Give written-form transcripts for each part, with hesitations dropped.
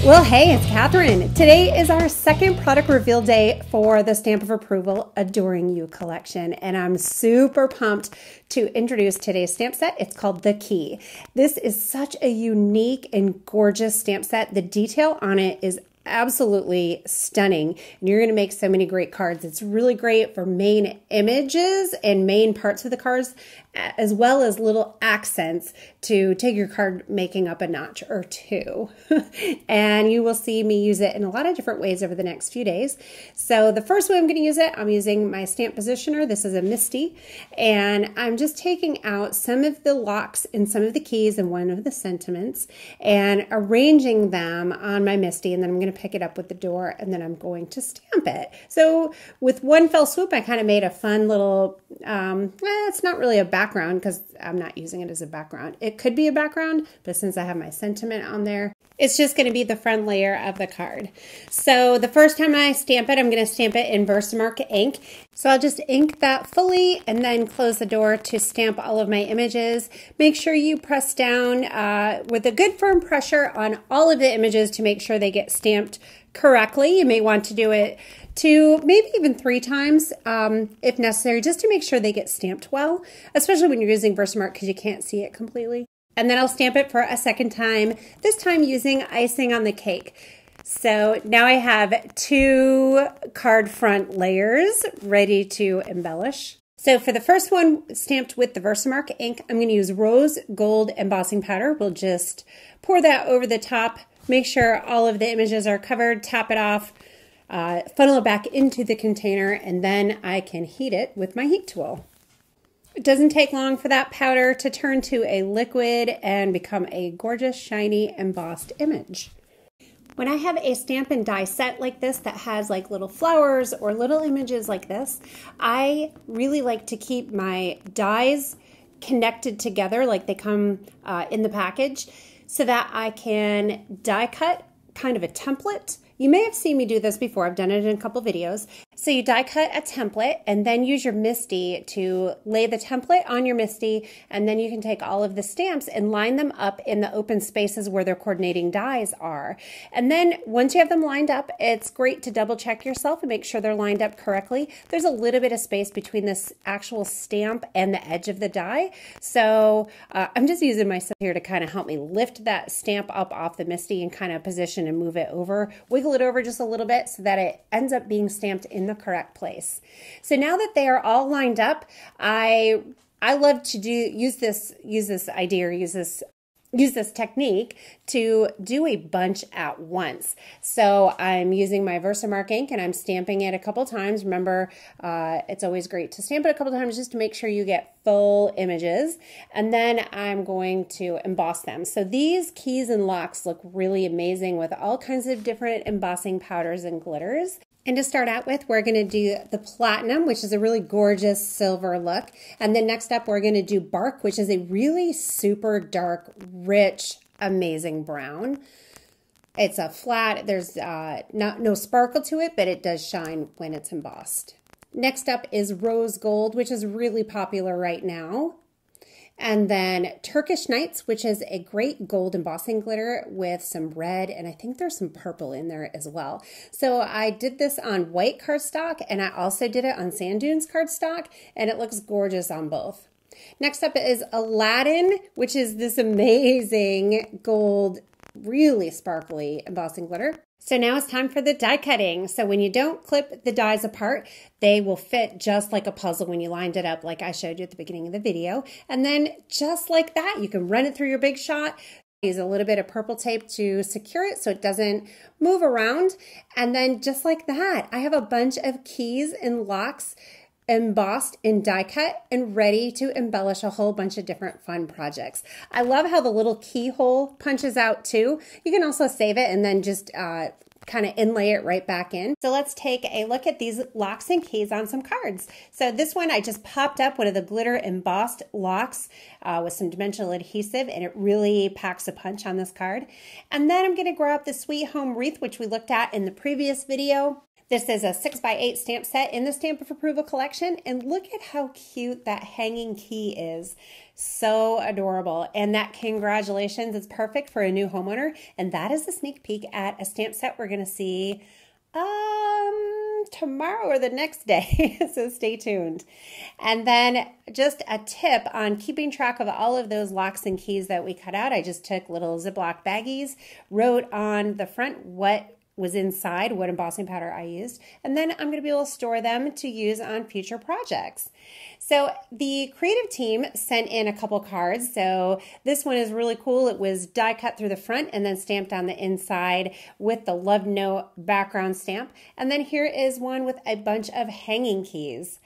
Well, hey, it's Catherine. Today is our second product reveal day for the Stamp of Approval Adoring You collection, and I'm super pumped to introduce today's stamp set. It's called The Key. This is such a unique and gorgeous stamp set. The detail on it is absolutely stunning, and you're going to make so many great cards. It's really great for main images and main parts of the cards, as well as little accents to take your card making up a notch or two. And you will see me use it in a lot of different ways over the next few days. So the first way I'm going to use it, I'm using my stamp positioner. This is a Misty, and I'm just taking out some of the locks and some of the keys and one of the sentiments and arranging them on my Misty, and then I'm going to pick it up with the door, and then I'm going to stamp it. So with one fell swoop, I kind of made a fun little, it's not really a background because I'm not using it as a background. It could be a background, but since I have my sentiment on there, it's just going to be the front layer of the card. So the first time I stamp it, I'm going to stamp it in VersaMark ink. So I'll just ink that fully and then close the door to stamp all of my images. Make sure you press down with a good firm pressure on all of the images to make sure they get stamped correctly. You may want to do it 2, maybe even 3 times if necessary, just to make sure they get stamped well, especially when you're using VersaMark because you can't see it completely. And then I'll stamp it for a second time, this time using icing on the cake. So now I have 2 card front layers ready to embellish. So for the first one stamped with the VersaMark ink, I'm going to use rose gold embossing powder. We'll just pour that over the top, make sure all of the images are covered, tap it off, funnel it back into the container, and then I can heat it with my heat tool. It doesn't take long for that powder to turn to a liquid and become a gorgeous, shiny, embossed image. When I have a stamp and die set like this that has like little flowers or little images like this, I really like to keep my dies connected together like they come in the package so that I can die cut kind of a template. You may have seen me do this before. I've done it in a couple videos. So you die cut a template and then use your Misty to lay the template on your Misty, and then you can take all of the stamps and line them up in the open spaces where their coordinating dies are. And then once you have them lined up, it's great to double check yourself and make sure they're lined up correctly. There's a little bit of space between this actual stamp and the edge of the die. So I'm just using myself here to kind of help me lift that stamp up off the Misty and kind of position and move it over, wiggle it over just a little bit so that it ends up being stamped in the correct place. So now that they are all lined up, I love to use this technique to do a bunch at once. So I'm using my VersaMark ink and I'm stamping it a couple times. Remember, it's always great to stamp it a couple times just to make sure you get full images. And then I'm going to emboss them. So these keys and locks look really amazing with all kinds of different embossing powders and glitters. And to start out with, we're going to do the platinum, which is a really gorgeous silver look. And then next up, we're going to do bark, which is a really super dark, rich, amazing brown. It's a flat, there's no sparkle to it, but it does shine when it's embossed. Next up is rose gold, which is really popular right now. And then Turkish Nights, which is a great gold embossing glitter with some red, and I think there's some purple in there as well. So I did this on white cardstock, and I also did it on Sand Dunes cardstock, and it looks gorgeous on both. Next up is Aladdin, which is this amazing gold, really sparkly embossing glitter. So now it's time for the die cutting. So when you don't clip the dies apart, they will fit just like a puzzle when you lined it up like I showed you at the beginning of the video. And then just like that, you can run it through your Big Shot. Use a little bit of purple tape to secure it so it doesn't move around. And then just like that, I have a bunch of keys and locks embossed and die cut and ready to embellish a whole bunch of different fun projects. I love how the little keyhole punches out too. You can also save it and then just kind of inlay it right back in. So let's take a look at these locks and keys on some cards. So this one, I just popped up one of the glitter embossed locks with some dimensional adhesive, and it really packs a punch on this card. And then I'm going to grab the Sweet Home wreath, which we looked at in the previous video. This is a 6x8 stamp set in the Stamp of Approval collection, and look at how cute that hanging key is. So adorable. And that congratulations is perfect for a new homeowner, and that is a sneak peek at a stamp set we're going to see tomorrow or the next day, so stay tuned. And then just a tip on keeping track of all of those locks and keys that we cut out. I just took little Ziploc baggies, wrote on the front what was inside, what embossing powder I used, and then I'm going to be able to store them to use on future projects. So the creative team sent in a couple cards. So this one is really cool. It was die cut through the front and then stamped on the inside with the love note background stamp. And then here is one with a bunch of hanging keys.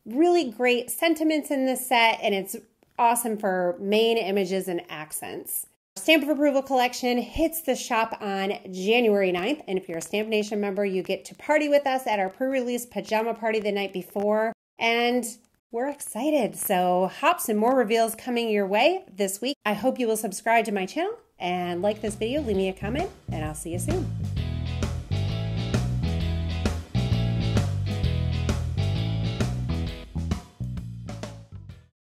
Really great sentiments in this set, and it's awesome for main images and accents. Stamp of Approval collection hits the shop on January 9th, and if you're a Stamp Nation member, you get to party with us at our pre-release pajama party the night before, and we're excited. So hops and more reveals coming your way this week. I hope you will subscribe to my channel and like this video, leave me a comment, and I'll see you soon.